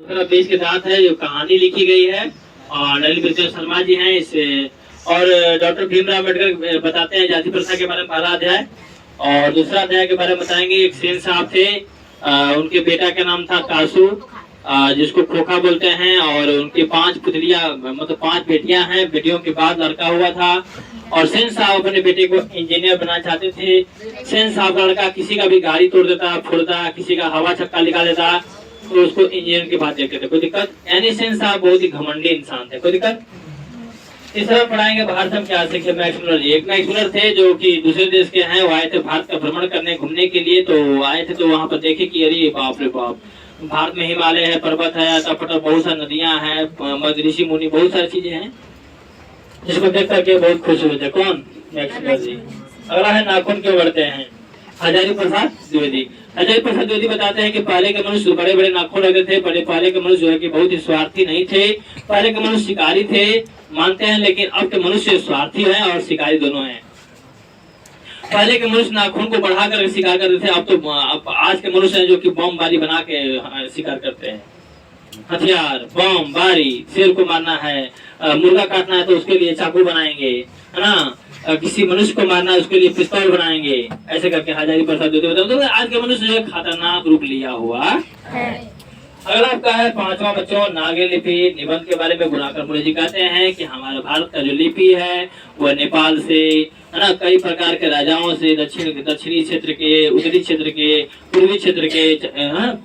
20 के साथ है जो कहानी लिखी गई है और नलिनी प्रद्युम्न शर्मा जी हैं इस। और डॉक्टर भीमराव अम्बेडकर बताते हैं जाति प्रथा के बारे में पहला अध्याय, और दूसरा अध्याय के बारे में बताएंगे। एक सेन साहब थे, उनके बेटा का नाम था कासू, जिसको खोखा बोलते हैं, और उनके 5 पुतलियां मतलब 5 बेटियां हैं। बेटियों के बाद लड़का हुआ था, और सेन साहब अपने बेटे को इंजीनियर बनाना चाहते थे। सेन साहब का लड़का किसी का भी गाड़ी तोड़ देता, फोड़ता, किसी का हवा छक्का निकाल देता, तो उसको इंजीनियर की बात देखते थे, कोई दिक्कत। यानी सेन साहब बहुत ही घमंडी इंसान थे, कोई दिक्कत। तीसरा पढ़ाएंगे भारत हम क्या सीखे, मैक्स मुलर जी। एक मैक्स मुलर थे जो कि दूसरे देश के हैं, वो आए थे भारत का भ्रमण करने घूमने के लिए। तो आए थे तो वहां पर देखे कि अरे बाप रे बाप, भारत में हिमालय है, पर्वत है, तट बहुत सारी नदियां हैं, ऋषि मुनि बहुत सारी चीजें हैं, जिसको देख करके बहुत खुश हुए थे। कौन? मैक्स मुलर जी। अगला है नाखून क्यों बढ़ते हैं, हजारी प्रसाद द्विवेदी। हजारी प्रसाद द्विवेदी बताते हैं कि पहले के मनुष्य बड़े बड़े नाखून रखते थे। पहले के मनुष्य जो है कि बहुत ही स्वार्थी नहीं थे। पहले के मनुष्य शिकारी थे मानते हैं, लेकिन अब के मनुष्य स्वार्थी हैं और शिकारी दोनों हैं। पहले के मनुष्य नाखून को बढ़ा कर शिकार करते थे, अब आज के मनुष्य हैं जो कि बम बारी बना के शिकार करते हैं। हथियार, बम बारी, शेर को मारना है, मुर्गा काटना है तो उसके लिए चाकू बनाएंगे, है ना, किसी मनुष्य को मारना है उसके लिए पिस्तौल बनाएंगे, ऐसे करके हजारी प्रसाद देते होते। तो आज के मनुष्य जो है खतरनाक रूप लिया हुआ है। अगला आपका है 5वां बच्चों नागरी लिपि। निबंध के बारे में गुणाकर मुनि जी कहते हैं कि हमारे भारत का जो लिपि है वह नेपाल से, है ना, कई प्रकार के राजाओं से, दक्षिणी क्षेत्र के, उत्तरी क्षेत्र के, पूर्वी क्षेत्र के,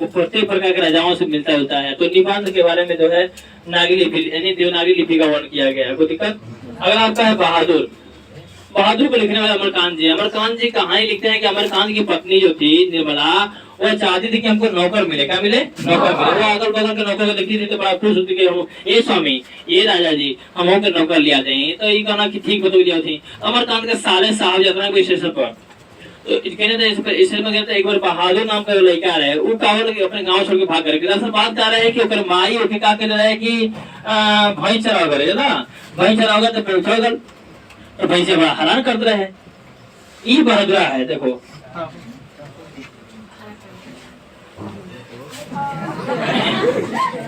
प्रत्येक प्रकार के राजाओं से मिलता जुलता है। तो निबंध के बारे में जो है नागरी लिपि यानी देवनागरी लिपि का वर्णन किया गया है, कोई दिक्कत। अगला आपका है बहादुर। बहादुर को लिखने वाले अमरकांत जी। अमरकांत जी कहानी लिखते हैं कि अमरकांत की पत्नी जो थी निर्मला, वो चाहती थी कि हमको नौकर मिले। क्या मिले? नौकर मिले। वो अगल बगल के नौकर को देखती थी तो बड़ा खुश होती कि हम ये स्वामी, ये राजा जी, हम के नौकर लिया दें। तो ये कहना कि ठीक बता लिया थी। अमरकांत के साले साहब जाता है स्टेशन पर, तो कहने थे स्टेशन में गए एक बार बहादुर नाम का लड़का रहे, वो कावल अपने गांव छोड़ के भाग कर। दरअसल बात कर रहे हैं कि ओकर माई ओके का कह रहा है कि भाई चराव करे ना, भाई चरावगा तो पेड़ तो भाई से बड़ा हैरान करते रहे। ये बहादुरा है, देखो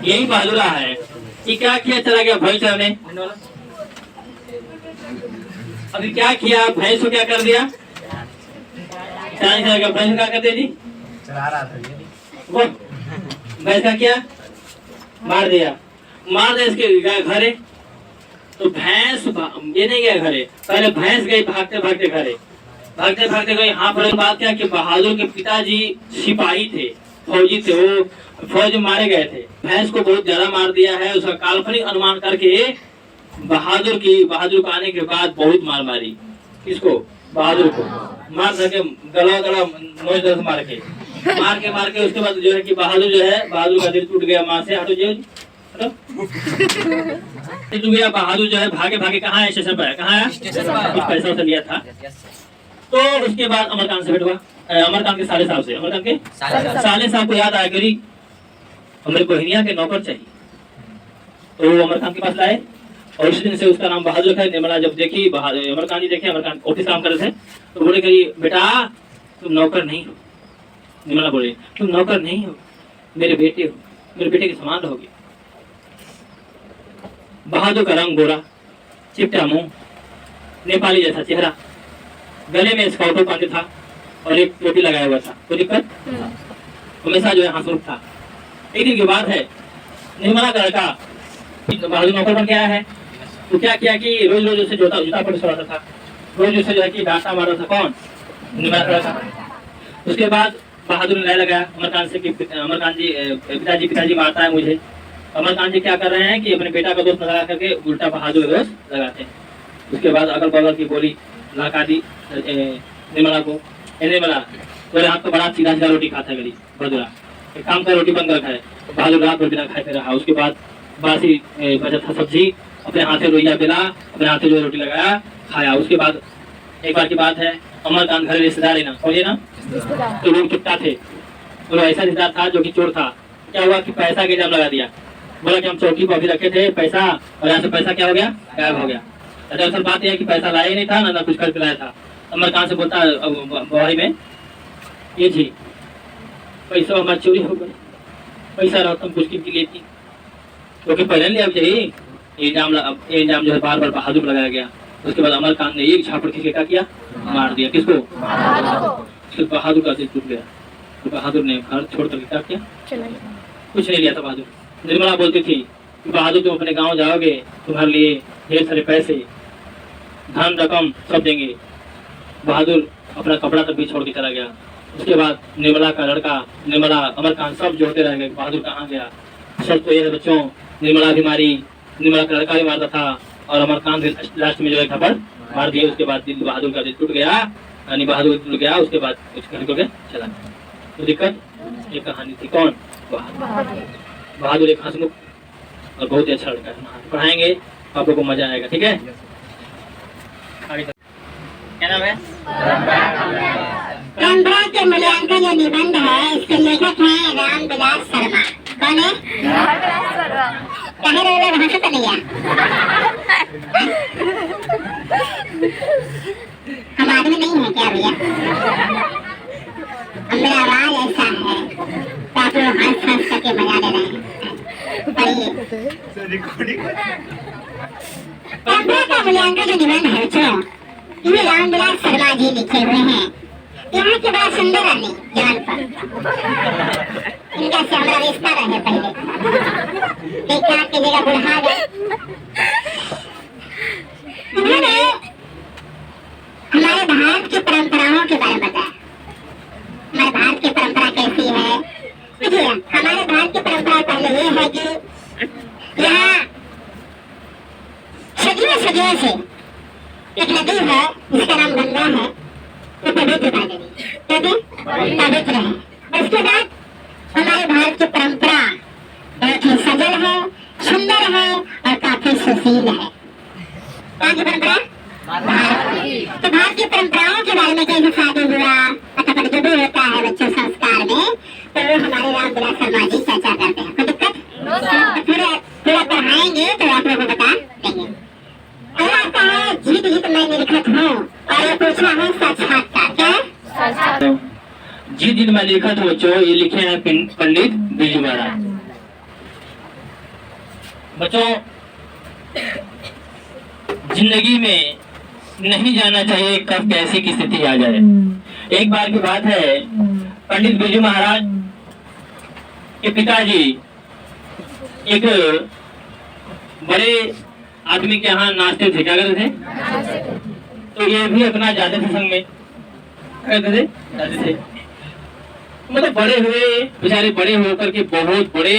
यही बहादुरा है कि क्या किया, चला गया भैंस चराने। अभी क्या किया, भैंस को क्या कर दिया, भैंस क्या कर दिया जी, चला रहा था वो भैंस का क्या मार दिया, इसके घरे। तो भैंस ये नहीं गया घरे, पहले भैंस गई भागते भागते घरे, भागते भागते गई। यहाँ पर बात क्या कि बहादुर के पिताजी सिपाही थे, फौजी थे, वो फौज में मारे गए थे। भैंस को बहुत ज्यादा मार दिया है। उसका काल्पनिक अनुमान करके बहादुर को आने के बाद बहुत मार मारी। किसको? बहादुर को मार सके, गला नोच दस मार के उसके बाद जो है कि बहादुर का दिल टूट गया माँ से। हटो जी, टूट गया। बहादुर जो है भागे भागे कहाँ है, स्टेशन पर है। कहाँ है? कुछ पैसा उसे लिया था। तो उसके बाद अमरकांत से भेंट हुआ, अमरकांत के साले साहब से। अमरकांत के साले साहब को याद आया कि हमारे कोहिनिया के नौकर चाहिए, तो वो अमरकांत के पास लाए, और उस दिन से उसका नाम बहादुर रखा। निर्मला जब देखी, अमरकांत जी देखे, अमरकांत ऑफिस काम कर रहे थे, तो बोले कि बेटा तुम नौकर नहीं हो। निर्मला बोले तुम नौकर नहीं हो, मेरे बेटे हो, मेरे बेटे के समान रहोगे। बहादुर का रंग गोरा, चिपटा मुंह, नेपाली जैसा चेहरा, गले में स्काउटो पाते था और एक टोपी लगाया हुआ था, कोई दिक्कत। हमेशा जो है हंसमुख था। एक दिन की बात है, निर्मला का लड़का बहादुर नौकर बन गया है। तो क्या किया कि रोज रोज उसे जूता पर सवाता था, रोज उसे जो है कि डांटा मारा था। कौन? निर्मला का लड़का। उसके बाद बहादुर ने लगाया अमरकांत से कि अमरकांत जी पिताजी मारता है मुझे। अमरकांत जी क्या कर रहे हैं कि अपने बेटा का दोस्त लगा करके उल्टा बहादुर का दोस्त लगाते हैं। उसके बाद अगल बगल की बोली लगा दी निर्मला को। निर्मला बोले आप तो बड़ा सीधा सीधा रोटी खाता है, बहादुरा एक काम कर, रोटी बंद रखा है। बहादुर रात भर बिना खाए पे रहा। उसके बाद बासी बचा था सब्जी, अपने हाथ से लोहिया बेला, अपने हाथ से जो रोटी लगाया, खाया। उसके बाद एक बार की बात है, अमरकांत घर रिश्तेदार है ना, समझे ना, तो लोग चुपता थे। तो ऐसा रिश्तेदार था जो कि चोर था। क्या हुआ कि पैसा के इल्जाम लगा दिया। बोला कि हम चौकी पर अभी रखे थे पैसा, और यहाँ से पैसा क्या हो गया, गायब हो गया। दरअसल बात यह है कि पैसा लाया ही नहीं था, ना कुछ खर्च लाया था। अमरकांत से बोलता गवाही में, ये जी पैसा हमारी चोरी हो गई, पैसा रहा तुम कुछ की लेती, क्योंकि पहले ले अब यही इल्जाम जो है बार बार बहादुर लगाया गया। उसके बाद अमरकांत ने एक झापड़ खींच के क्या किया, मार दिया। किसको? बहादुर का दिल टूट गया। तो बहादुर ने घर छोड़ कर क्या किया, कुछ नहीं लिया था बहादुर। निर्मला बोलती थी कि बहादुर तुम अपने गांव जाओगे, तुम्हारे लिए ढेर सारे पैसे, धन रकम सब देंगे। बहादुर अपना कपड़ा तक भी छोड़ के चला गया। उसके बाद निर्मला का लड़का, निर्मला, अमरकांत सब जोड़ते रह गए बहादुर कहाँ गया। सब तो ये है बच्चों, निर्मला भी मारी, निर्मला का लड़का भी मारता था, और अमरकांत भी लास्ट में जो है थप्पड़ मार दिए। उसके बाद दिल बहादुर का दिल टूट गया, यानी बहादुर टूट गया। उसके बाद कुछ घर को चला गया। तो दिक्कत ये कहानी थी। कौन? बहादुर एक हंसमुख और बहुत ही अच्छा लड़का है। पढ़ाएंगे आप लोग को मजा आएगा, ठीक है? आगे क्या नाम है? परंपरा के मूल्यांकन जो निबंध है, इसके लेखक हैं रामविलास शर्मा। कौन है? कहे रोले भाषा तो नहीं है। हम आदमी नहीं है क्या भैया? मेरा आवाज ऐसा है तो आप लोग हंस हंस करके मजा ले रहे हैं। पढ़िए। परंपरा का मूल्यांकन जो निबंध है बच्चों, ये रामविलास शर्मा जी लिखे हुए हैं। यहाँ के बड़ा सुंदर आदमी जवान पर, इनका से हमारा रिश्ता रहे पहले, देखा की जगह बुढ़ा गए। उन्होंने हमारे भारत की परंपराओं के बारे में बताया। हमारे भारत की परंपरा कैसी है? देखिए, हमारे भारत की परंपरा पहले ये है कि यहाँ सदियों से एक नदी है जिसका नाम गंगा है, वो पवित्र नदी, पवित्र है। उसके बाद हमारे भारत की परंपरा बहुत ही सजल है, सुंदर है और काफी सुशील है। कहाँ की परंपरा? तो भारत की परंपराओं के बारे में कैसे शादी विवाह अथवा जो भी होता है बच्चों संस्कार में, तो वो हमारे रामविलास शर्मा जी चर्चा करते हैं। कोई दिक्कत? पूरा पढ़ाएंगे तो आप लोगों को बता देंगे। अगला आता है जीत गीत मैं निरखत हूँ, और ये पूछा है साक्षात्कार। क्या? जीत गीत मैं निरखत हूँ बच्चों, ये लिखे हैं पंडित बिरजू महाराज। बच्चों, जिंदगी में नहीं जाना चाहिए कब कैसी की स्थिति आ जाए। एक बार की बात है, पंडित बिरजू महाराज के पिताजी एक बड़े आदमी के यहाँ नाचते थे। क्या करते थे? तो ये भी अपना जाते थे संग में, करते थे, जाते थे। मतलब बड़े हुए बेचारे, बड़े होकर के बहुत बड़े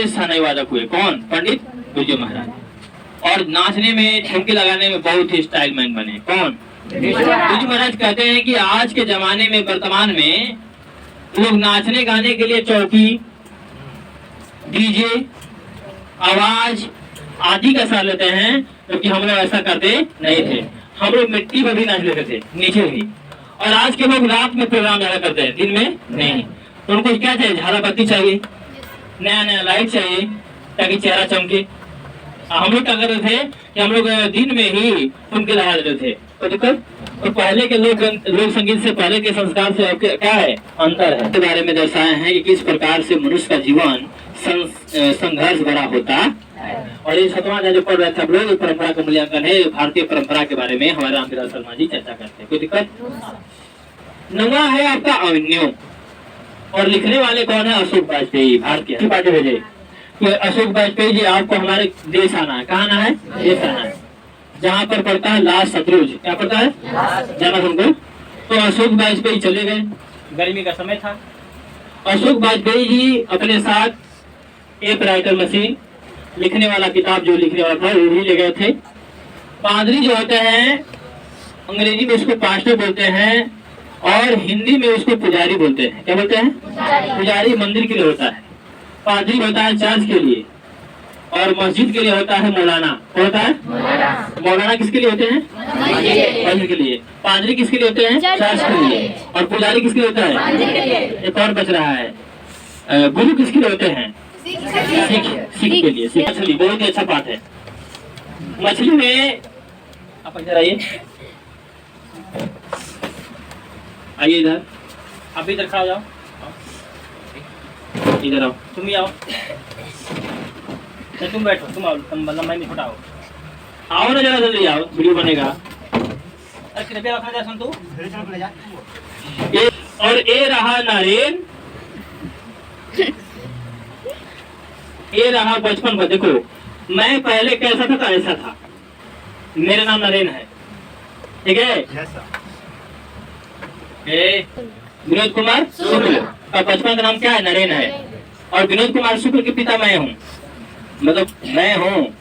सनई वादक हुए। कौन? पंडित बिरजू महाराज। और नाचने में, ठुमके लगाने में बहुत ही स्टाइल मैन बने। कौन? बिरजू महाराज कहते हैं कि आज के जमाने में, वर्तमान में लोग नाचने गाने के लिए चौकी, डीजे, आवाज आदि का साथ लेते हैं, क्योंकि हम लोग ऐसा करते नहीं थे। हम लोग मिट्टी पर भी नाच लेते थे, नीचे भी। और आज के लोग रात में प्रोग्राम ज्यादा करते हैं, दिन में नहीं। तो उनको क्या चाहिए? झाला बत्ती चाहिए, नया नया लाइट चाहिए ताकि चेहरा चमके। हम लोग क्या करते थे कि हम लोग दिन में ही ठुमके लगा देते थे। तो दिक्कत, तो पहले के लोग संगीत से, पहले के संस्कार से क्या है, अंतर है। इसके बारे में दर्शाए हैं कि किस प्रकार से मनुष्य का जीवन संघर्ष भरा होता है। और ये 7वां अध्याय जो पढ़ रहे थे हम लोग, परंपरा का मूल्यांकन है। भारतीय परंपरा के बारे में हमारे रामविलास शर्मा जी चर्चा करते हैं। कोई दिक्कत? 9वां है आपका अवन्यो, और लिखने वाले कौन है? अशोक वाजपेयी। भारत के पार्टी भेजे कि अशोक वाजपेयी जी आपको हमारे देश आना है। कहाँ आना है? देश आना है, जहाँ पर पड़ता है लाल सतलुज। क्या पड़ता है? जाना तुमको। तो अशोक वाजपेयी चले गए, गर्मी का समय था। अशोक वाजपेयी जी अपने साथ एक राइटर मशीन, लिखने वाला, किताब जो लिखने वाला था वो भी ले गए थे। पादरी जो होते हैं, अंग्रेजी में उसको पास्टर बोलते हैं, और हिंदी में उसको पुजारी बोलते हैं। क्या बोलते हैं? पुजारी मंदिर के लिए होता है, पादरी होता है चर्च के लिए, और मस्जिद के लिए होता है मौलाना। कौन होता है? मौलाना किसके लिए होते हैं? मस्जिद के लिए। पादरी किसके लिए होते हैं? चर्च के लिए। और पुजारी किसके लिए होता है? एक और बच रहा है, गुरु किसके लिए होते हैं? सिख के लिए। सिख मछली बहुत ही अच्छा बात है। मछली में आप इधर आइए, आइए इधर, आप इधर खा जाओ। इधर आओ। तुम ही आओ, नहीं तुम बैठो, तुम आओ, तुम लंबाई में छोटा हो। आओ ना जरा जल्दी आओ, वीडियो बनेगा। अरे कृपया रखना जा संतु। ये और ये रहा नरेन, ये रहा बचपन का। देखो मैं पहले कैसा था तो ऐसा था। मेरा नाम नरेन है, ठीक है। विनोद कुमार शुक्ल का बचपन का नाम क्या है? नरेन है। और विनोद कुमार शुक्ल के पिता मैं हूँ, मतलब मैं हूँ।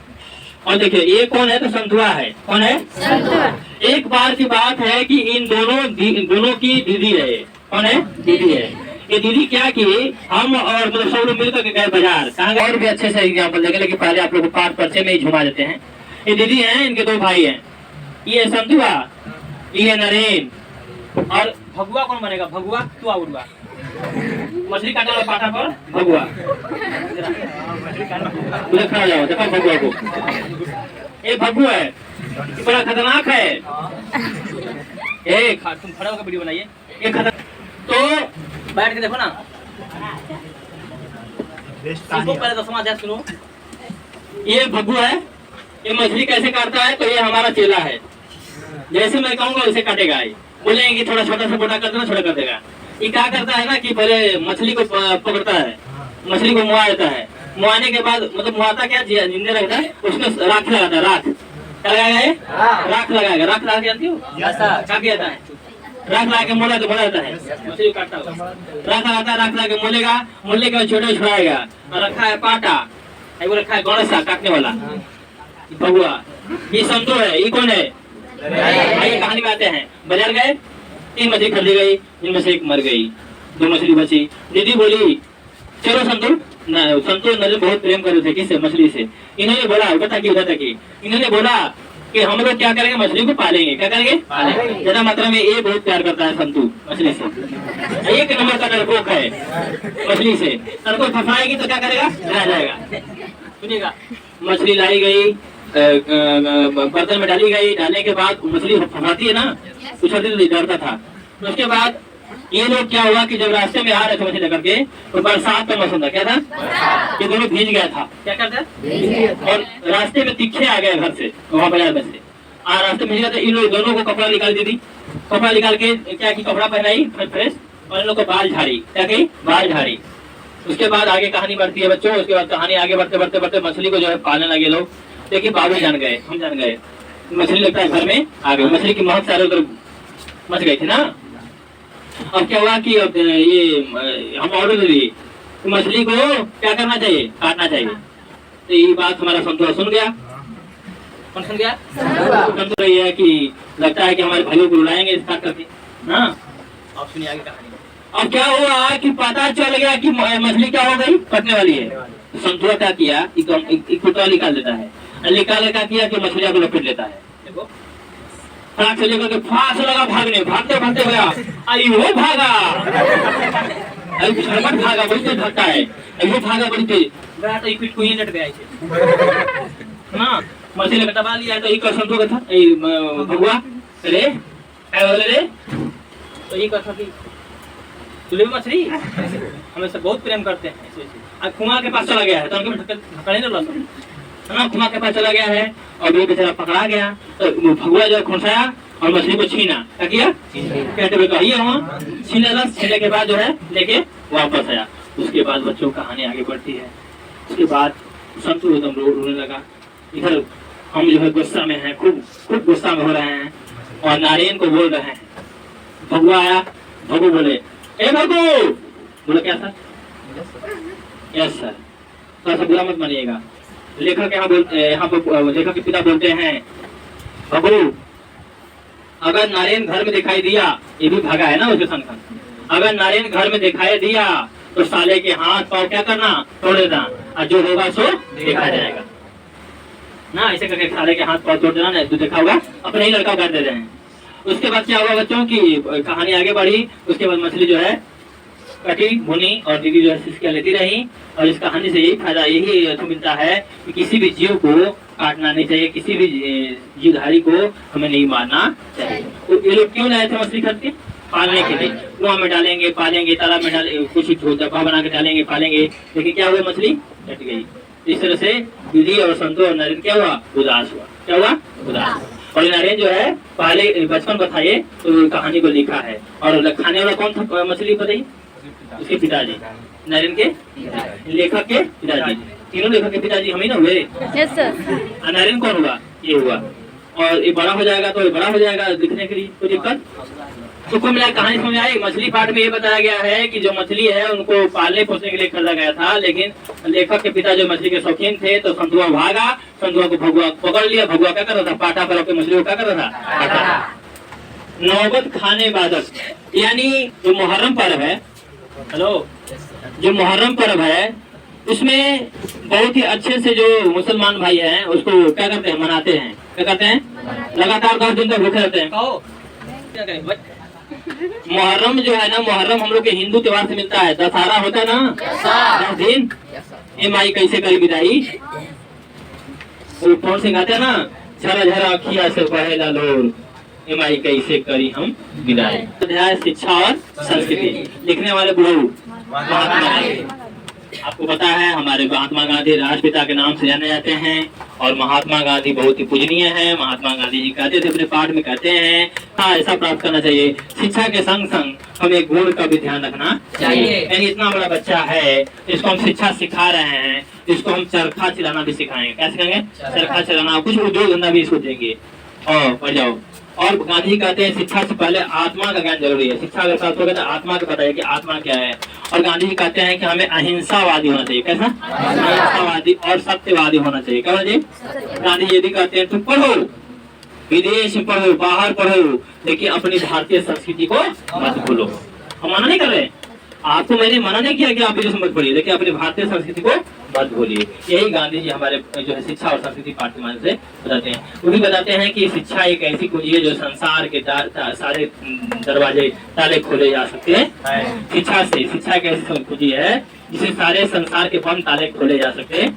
और देखिए ये कौन है? तो संतुआ है। कौन है? संतुआ। एक बार की बात है कि इन दोनों की दीदी है। कौन है? दीदी है। ये दीदी क्या की, हम और मतलब सब लोग मिलकर गए बाजार। कहाँ गए? और भी अच्छे से एग्जाम्पल देंगे, लेकिन पहले आप लोग को पाठ परिचय में ही घुमा देते हैं। ये दीदी हैं, इनके 2 भाई हैं। ये संतुआ, ये नरेन। और भगुआ कौन बनेगा? भगुआ तू आ उड़वा, मछली काटने वाला पाटा पर भगुआ उधर खड़ा जाओ, देखो भगुआ को। ये भगुआ है, ये बड़ा खतरनाक है। एक तुम खड़ा होकर वीडियो बनाइए। ये खतर तो बैठ के देखो ना, इसको पहले 10वां अध्याय सुनो। ये भगुआ है, ये मछली कैसे काटता है? तो ये हमारा चेला है। जैसे मैं कहूँगा वैसे काटेगा। ये बोलेंगे कि थोड़ा छोटा सा मोटा कर देना, छोटा कर देगा। ये क्या करता है ना कि पहले मछली को पकड़ता है, मछली को मुआ देता है। मुआने के बाद मतलब मुआता क्या, जिंदे रहता है, उसमें राख लगाता है। राख क्या लगाएगा? ये राख लगाएगा। राख लगा के जानती हो क्या किया जाता है? राख लगा के मोला देता है, मछली को काटता है। राख लगाता है, राख लगा के मोलेगा, मोलने के बाद छोटे छुड़ाएगा। और रखा है पाटा, वो रखा है गणेशा काटने वाला भगुआ। ये संतो है। ये कौन है? आइए कहानी में आते हैं। बाजार गए, 3 मछली खरीदी गई, जिनमें से 1 मर गई, 2 मछली बची। दीदी बोली चलो संतु नरेन बहुत प्रेम कर रहे थे किससे? मछली से। इन्होंने बोला इन्होंने बोला कि हम लोग क्या करेंगे? मछली को पालेंगे। क्या करेंगे? पालेंगे। ज्यादा मात्रा में ये बहुत प्यार करता है संतु मछली से। 1 नंबर का डरपोक है मछली से। को फंसाएगी तो क्या करेगा? रह जाएगा। सुनिएगा, मछली लाई गई, बर्तन में डाली गई। डालने के बाद मछली फंसाती है ना, उछलती तो डरता था। तो उसके बाद ये लोग क्या हुआ कि जब रास्ते में आ रहे थे मछली लेकर के, तो बरसात का मौसम था। क्या था? ये दोनों भीज गया था। क्या करता है? और रास्ते में तिखे आ गए घर से, वहाँ बाजार में से रास्ते में भीज गया। तो इन लोग दोनों को कपड़ा निकाल दी थी। कपड़ा निकाल के क्या की, कपड़ा पहनाई फ्रेश, और इन लोग को बाल झाड़ी। क्या की? बाल झाड़ी। उसके बाद आगे कहानी बढ़ती है बच्चों। उसके बाद कहानी आगे बढ़ते मछली को जो है पालने लगे लोग। देखिए बाबू जान गए, हम जान गए, मछली लगता है घर में आ गई। मछली की महक सारे उधर मच गई थी ना। अब क्या हुआ कि अब ये हम ऑर्डर दे दिए, मछली को क्या करना चाहिए? काटना चाहिए। तो ये बात हमारा संतुआ सुन गया। कौन सुन गया? संतु रही है कि लगता है कि हमारे भाइयों को रुलाएंगे इस काट करके। हाँ, अब सुनिए आगे कहानी। अब क्या हुआ कि पता चल गया कि मछली क्या हो गई? कटने वाली है। संतुआ क्या किया? कुत्ता निकाल देता है। निकाल क्या किया कि मछलियां को लपेट लेता है। देखो फांस लेकर के फांस लगा भागने, भागते गया। आई वो भागा, झरमट भागा, बड़ी तेज भागता है। वो भागा बड़ी तेज, गया तो पीठ को ही लट गया इसे हाँ। मछली ने दबा लिया। तो एक संतु का था भगुआ, अरे क्या बोले रे? तो ये कथा की तुले मछली हमें सब बहुत प्रेम करते हैं। अब खुमा के पास चला गया है, तो उनके ढकने ना लगा ना। खुमा के पास चला गया है और वो बेचारा पकड़ा गया। तो भगुआ जो खुंसाया और मछली को छीना। क्या किया? कहते हुए कहिए वहाँ छीनने के बाद जो है लेके वापस आया। उसके बाद बच्चों कहानी आगे बढ़ती है। उसके बाद संतु एकदम रोने लगा। इधर हम जो है गुस्सा में हैं, खूब गुस्सा में हो रहे हैं और नारायण को बोल रहे हैं। भगुआ आया, भगु बोले ए भगु, बोले क्या सर? Yes sir. थोड़ा सा बुरा मत मानिएगा। लेखक यहाँ लेखक के पिता बोलते हैं भगु, अगर नारायण घर में दिखाई दिया, ये भी भागा है ना उसके संग, अगर नारायण घर में दिखाई दिया तो साले के हाथ पाँव क्या करना? तोड़ देना, और जो होगा सो देखा जाएगा ना। ऐसे करके साले के हाथ पाँव तोड़ देना, नहीं तो देखा होगा अपने ही लड़का कर दे रहे हैं। उसके बाद क्या हुआ बच्चों की कहानी आगे बढ़ी। उसके बाद मछली जो है कटी भुनी और दीदी जो है सिसकियां लेती रही। और इस कहानी से यही फायदा, यही मिलता है कि किसी भी जीव को काटना नहीं चाहिए, किसी भी जीवधारी को हमें नहीं मारना चाहिए। तो ये लोग क्यों लाए थे मछली खरीद के? पालने के लिए। कुआं में डालेंगे, पालेंगे, तालाब में डालेंगे, कुछ डब्बा बना के डालेंगे, पालेंगे, लेकिन क्या हुआ, मछली कट गई। इस तरह से विधि और संतो और नरेन क्या हुआ, उदास हुआ। क्या हुआ, उदास। और नरेन जो है पहले बचपन का था ये, तो कहानी को लिखा है। और खाने वाला कौन था मछली, बताइए, उसके पिताजी, नरेन के लेखक के पिताजी। तीनों लेखक के पिताजी हम ही ना हुए। Yes sir. नरेन कौन हुआ, ये हुआ। और ये बड़ा हो जाएगा तो ये बड़ा हो जाएगा दिखने के लिए, कोई दिक्कत। तो कुल मिला कहानी समझ आई। मछली पाठ में ये बताया गया है कि जो मछली है उनको पालने पोसने के लिए खरीदा गया था, लेकिन लेखक के पिता जो मछली के शौकीन थे, तो संतुआ भागा, संतुआ को भगुआ पकड़ लिया। भगुआ क्या कर रहा था, पाटा पर अपने मछली को क्या कर रहा था, नौबत खाने बादक, यानी जो मुहर्रम पर्व है, हेलो, जो मुहर्रम पर्व है, उसमें बहुत ही अच्छे से जो मुसलमान भाई हैं उसको क्या करते हैं, मनाते हैं। क्या करते हैं, लगातार 10 दिन तक भूखे रहते हैं। क्या करें, मुहर्रम जो है ना, मुहर्रम हम लोग के हिंदू त्योहार से मिलता है। दशहरा होता है ना, 10 दिन। ये माई कैसे करी विदाई, वो कौन से गाते हैं ना, झरा झरा अखिया से बहेला लोर, ये माई कैसे करी हम विदाई। अध्याय शिक्षा और संस्कृति, लिखने वाले बुढ़ऊ महात्मा गांधी। आपको पता है हमारे महात्मा गांधी राष्ट्रपिता के नाम से जाने जाते हैं, और महात्मा गांधी बहुत ही पूजनीय है। महात्मा गांधी जी कहते थे अपने पाठ में, कहते हैं हाँ ऐसा प्राप्त करना चाहिए, शिक्षा के संग संग हमें गुण का भी ध्यान रखना चाहिए। यानी इतना बड़ा बच्चा है, इसको हम शिक्षा सिखा रहे हैं, इसको हम चरखा चलाना भी सिखाएंगे। क्या सिखाएंगे, चरखा चलाना, कुछ उद्योग धंधा भी इसको देंगे। और पढ़ जाओ। और गांधी कहते हैं शिक्षा से पहले आत्मा का ज्ञान जरूरी है। शिक्षा अगर प्राप्त होगा तो आत्मा को पता है कि आत्मा क्या है। और गांधी जी कहते हैं कि हमें अहिंसावादी होना चाहिए। कैसा, अहिंसावादी और सत्यवादी होना चाहिए। क्या होना चाहिए, गांधी जी कहते हैं तुम पढ़ो, विदेश में पढ़ो, बाहर पढ़ो, लेकिन अपनी भारतीय संस्कृति को मत भूलो। हम मना नहीं कर रहे, आपको मैंने मना नहीं किया कि आप विदेश में मत पढ़िए, लेकिन अपनी भारतीय संस्कृति को मत भूलिए। यही गांधी जी हमारे जो है शिक्षा और संस्कृति पाठ्यक्रम से बताते हैं। वो भी बताते हैं कि शिक्षा एक ऐसी कुंजी है जो संसार के सारे दरवाजे ताले खोले जा सकते हैं। शिक्षा से, शिक्षा एक ऐसी कुंजी है जिसे सारे संसार के बंद ताले खोले जा सकते हैं।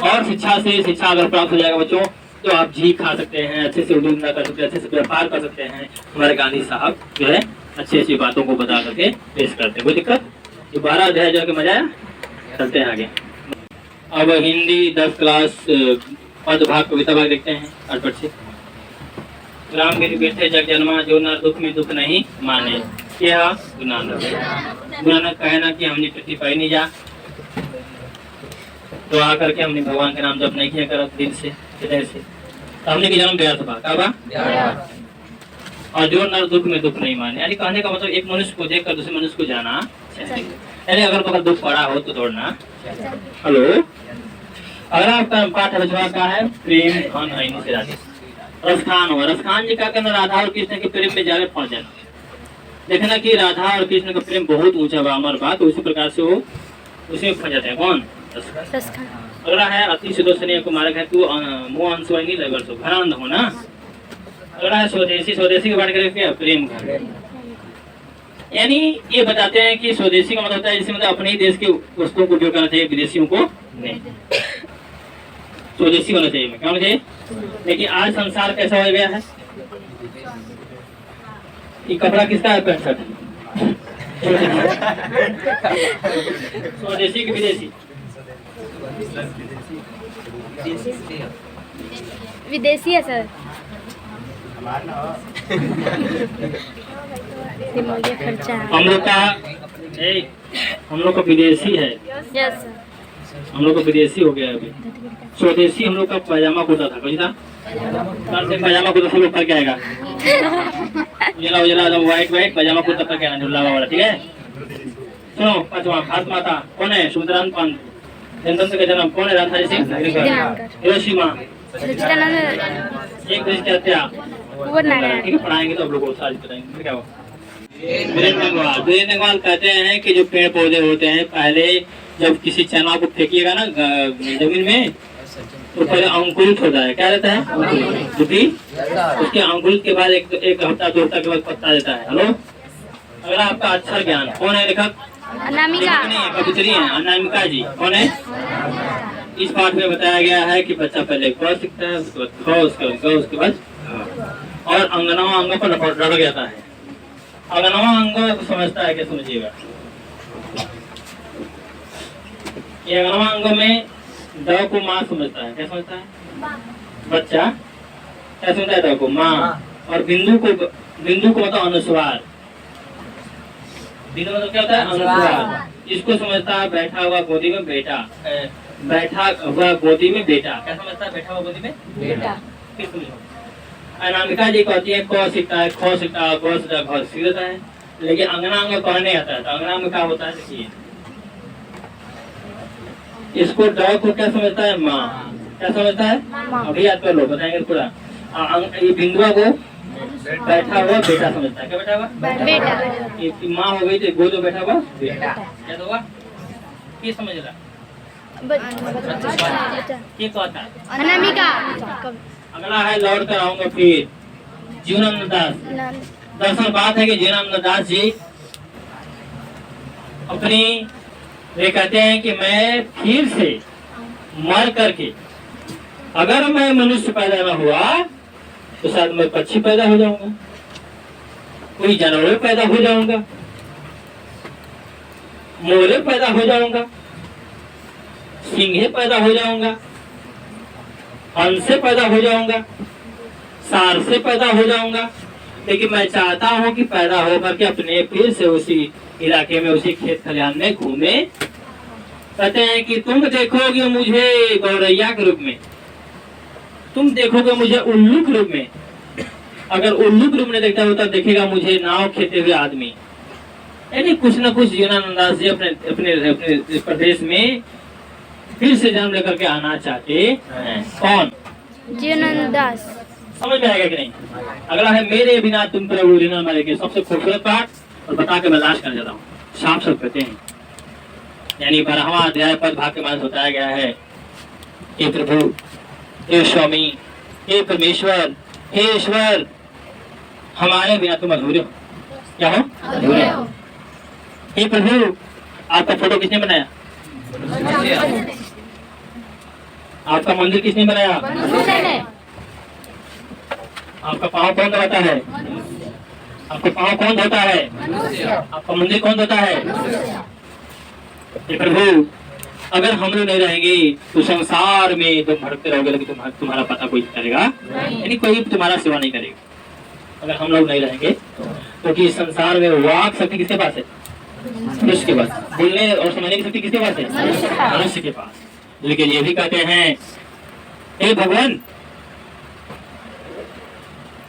और शिक्षा से, शिक्षा अगर प्राप्त हो जाएगा बच्चों, तो आप जी खा सकते हैं, अच्छे से उद्योग कर सकते हैं, अच्छे से व्यापार कर सकते हैं। हमारे गांधी साहब जो है अच्छी अच्छी बातों को बता करके पेश करते हैं। कोई दिक्कत, ये 12 अध्याय जो मजा आया। चलते हैं आगे। अब हिंदी 10 क्लास पद भाग कविता भाग देखते हैं अटपट से। राम गिर बैठे जग जन्मा, जो नर दुख में दुख नहीं माने, क्या गुरु नानक कहना कि हमने पृथ्वी पाई नहीं जा, तो आकर के हमने भगवान के नाम जप नहीं किया कर दिल से, हृदय से, तो हमने की जन्म व्यर्थ था। क्या बा, और जो नर दुख में दुख नहीं माने, यानी कहने का मतलब एक मनुष्य को देखकर दूसरे मनुष्य को जाना, यानी अगर तो दुख पड़ा हो तो दौड़ना। हेलो, अगर आपका पाठ रचना का है प्रेम धन आईनी से राधे, रसखान हो, रसखान जी का कहना राधा और कृष्ण के प्रेम में जाकर पहुंच जाना। देखना कि राधा और कृष्ण का प्रेम बहुत ऊंचा बा, अमर बात, उसी प्रकार से वो उसी में फंस जाते हैं। कौन, अगला है अति सुदोषणीय कुमारक है तू मोह अंशवानी लगल सो घरांध हो ना। अगला है स्वदेशी, स्वदेशी के बारे में प्रेम घर, यानी ये बताते हैं कि स्वदेशी का मतलब होता है जिसमें मतलब अपने ही देश की वस्तुओं को उपयोग करना चाहिए, विदेशियों को नहीं। स्वदेशी होना चाहिए, क्या होना चाहिए। लेकिन आज संसार कैसा हो गया है, ये कपड़ा किसका है, पैंट शर्ट, स्वदेशी की विदेशी, विदेशी है सर। खर्चा हम लोग का हम लोग का विदेशी है। Yes sir. हम लोग का विदेशी हो गया अभी। स्वदेशी हम लोग का पैजामा कुर्ता था, कौन था, कल से पैजामा कुर्ता सब लोग करके आएगा, उजला उजला एकदम व्हाइट व्हाइट पैजामा कुर्ता करके आना, झुल्ला वाला, ठीक है। सुनो, पांचवा भारत माता कौन है, सुमित्रानंद पंत। जनतंत्र का जन्म कौन है, राधारी सिंह, हिरोशिमा, एक देश की हत्या, ठीक है, पढ़ाएंगे तो आप लोग को सारी बताएंगे। क्या वीरेंद्र अग्रवाल, वीरेंद्र अग्रवाल कहते हैं कि जो पेड़ पौधे होते हैं, पहले जब किसी चना को फेंकिएगा ना जमीन में, तो पहले अंकुरित होता है। क्या रहता है, उसके अंकुरित के बाद एक हफ्ता 2 हफ्ता के बाद पत्ता देता है। हेलो, अगला आपका अक्षर ज्ञान, कौन है लेखक, कवित्री है अनामिका जी, कौन है। इस पाठ में बताया गया है कि बच्चा पहले क सीखता है, उसके बाद ख, उसके बाद ग, उसके बाद और अंगों पर रगड़ जाता है। अगनवा अंगों को समझता है क्या, समझिएगा। ये अगनवा अंगों में द को माँ समझता है, क्या समझता है? बच्चा। क्या समझता है द को? माँ। और बिंदु को मतलब अनुस्वार। बिंदु मतलब क्या होता है? अनुस्वार। इसको समझता है बैठा हुआ गोदी में बेटा, बैठा हुआ गोदी में बेटा। क्या समझता है? बैठा हुआ गोदी में बेटा। फिर समझो, अनामिका जी कहती है क सीखता है, ख सीखता है, ग सीखता है, घ सीख देता है, लेकिन अंगना अंग कहने आता है। तो अंगना में क्या होता है देखिए, इसको ड को क्या समझता है? माँ। क्या समझता है? अभी याद कर लो, बताएंगे पूरा। ये बिंदुआ को बैठा हुआ बेटा समझता है। क्या बैठा हुआ? बेटा। ये माँ हो गई तो गो जो बैठा हुआ बेटा। क्या होगा? ये समझ रहा? ये कहता है अनामिका। अगला है, लौट कर आऊंगा फिर, जीवनानंद दास। दरअसल बात है कि जीवनानंद दास जी अपनी वे कहते हैं कि मैं फिर से मर करके अगर मैं मनुष्य पैदा न हुआ तो शायद मैं पक्षी पैदा हो जाऊंगा, कोई जानवर पैदा हो जाऊंगा, मोरे पैदा हो जाऊंगा, सिंहे पैदा हो जाऊंगा, हंस से पैदा हो जाऊंगा, सार से पैदा हो जाऊंगा। लेकिन मैं चाहता हूं कि पैदा होकर के अपने फिर से उसी इलाके में, उसी खेत खलिहान में घूमे। कहते हैं कि तुम देखोगे मुझे गौरैया के रूप में, तुम देखोगे मुझे उल्लू के रूप में। अगर उल्लू के रूप में देखता हो तो देखेगा मुझे नाव खेते हुए आदमी। यानी कुछ न कुछ जीवनानंद दास जी अपने अपने अपने प्रदेश में फिर से जन्म लेकर के आना चाहते हैं। कौन? जीवनानंद दास। समझ में आएगा कि नहीं? अगला है, मेरे बिना तुम प्रभु न मरेंगे। सबसे खूबसूरत पाठ, और बता के मैं लाश कर जाता हूँ। साफ सब कहते हैं, यानी 12वां अध्याय पद भाग के मान बताया गया है, हे प्रभु, हे स्वामी, हे परमेश्वर, हे ईश्वर, हमारे बिना तुम अधूरे हो। क्या हो? अधूरे हो। हे प्रभु, आपका फोटो किसने बनाया? आपका मंदिर किसने बनाया? आपका पाँव कौन धोता है? आपका पाँव कौन धोता है? आपका मंदिर कौन धोता है? हे प्रभु, अगर हम लोग नहीं रहेंगे तो संसार में तुम भटकते रहोगे, लेकिन तुम्हारा पता कोई करेगा, यानी कोई तुम्हारा सेवा नहीं करेगा अगर हम लोग नहीं रहेंगे। क्योंकि इस संसार में वाक शक्ति किसके पास है? मनुष्य के पास। बोलने और समझने की शक्ति किसके पास है? मनुष्य के पास। लेकिन ये भी कहते हैं, हे भगवान,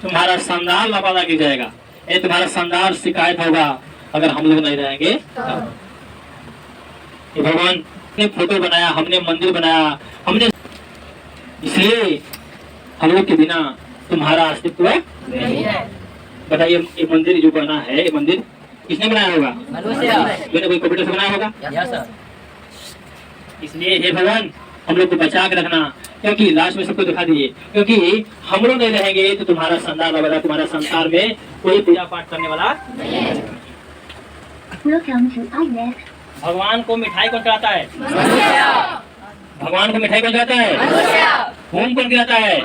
तुम्हारा शानदार लापता किया जाएगा, ये तुम्हारा शानदार शिकायत होगा अगर हम लोग नहीं रहेंगे। ये भगवान ने फोटो बनाया, हमने मंदिर बनाया, हमने, इसलिए हम लोग के बिना तुम्हारा अस्तित्व नहीं है। बताइए, ये मंदिर जो बना है, ये मंदिर किसने बनाया होगा? मैंने कोई कंप्यूटर से बनाया होगा? इसलिए हे भगवान, हम लोग को बचा के रखना, क्योंकि लास्ट में सबको दिखा दीजिए, क्योंकि हम लोग नहीं रहेंगे तो तुम्हारा शानदार लापता, तुम्हारा संसार में कोई पूजा पाठ करने वाला भगवान को मिठाई कौन खिलाता है? भगवान को मिठाई कौन खिलाता है? होम कौन खिलाता है?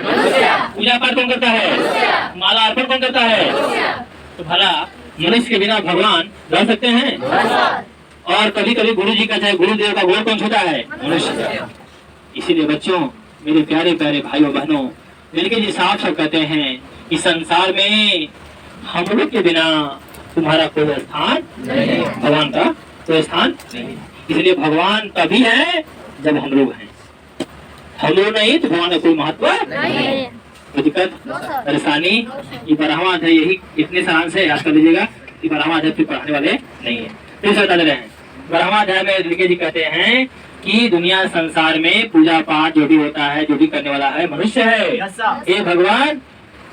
पूजा पाठ कौन करता है? माला अर्पण कौन करता है? तो भला मनुष्य के बिना भगवान रह सकते हैं? और कभी कभी गुरु जी का, चाहे गुरुदेव का गोड़ कौन छूता है? मनुष्य। इसीलिए बच्चों, मेरे प्यारे प्यारे भाइयों बहनों, मिलके जी साफ साफ कहते हैं कि संसार में हम लोग के बिना तुम्हारा कोई स्थान नहीं, भगवान का कोई स्थान नहीं। इसलिए भगवान तभी है जब हम लोग हैं, हम लोग नहीं तो भगवान का कोई महत्व नहीं। कोई दिक्कत परेशानी? ये 12वां अध्याय, यही इतने सारांश से याद कर लीजिएगा कि 12वां अध्याय फिर पढ़ाने वाले नहीं है। फिर से बता दे रहे हैं, 12वां अध्याय में लिखे जी कहते हैं कि दुनिया संसार में पूजा पाठ जो भी होता है, जो भी करने वाला है, मनुष्य है। हे भगवान,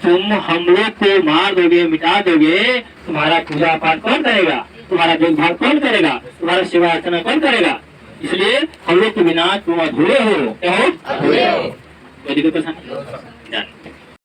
तुम हम लोग को मार दोगे, मिटा दोगे, तुम्हारा पूजा पाठ कौन करेगा? तुम्हारा देखभाल कौन करेगा? तुम्हारा सेवा अर्चना कौन करेगा? इसलिए हम लोग के बिना तुम अधूरे हो। क्या हो? अधूरे हो। कोई दिक्कत परेशानी?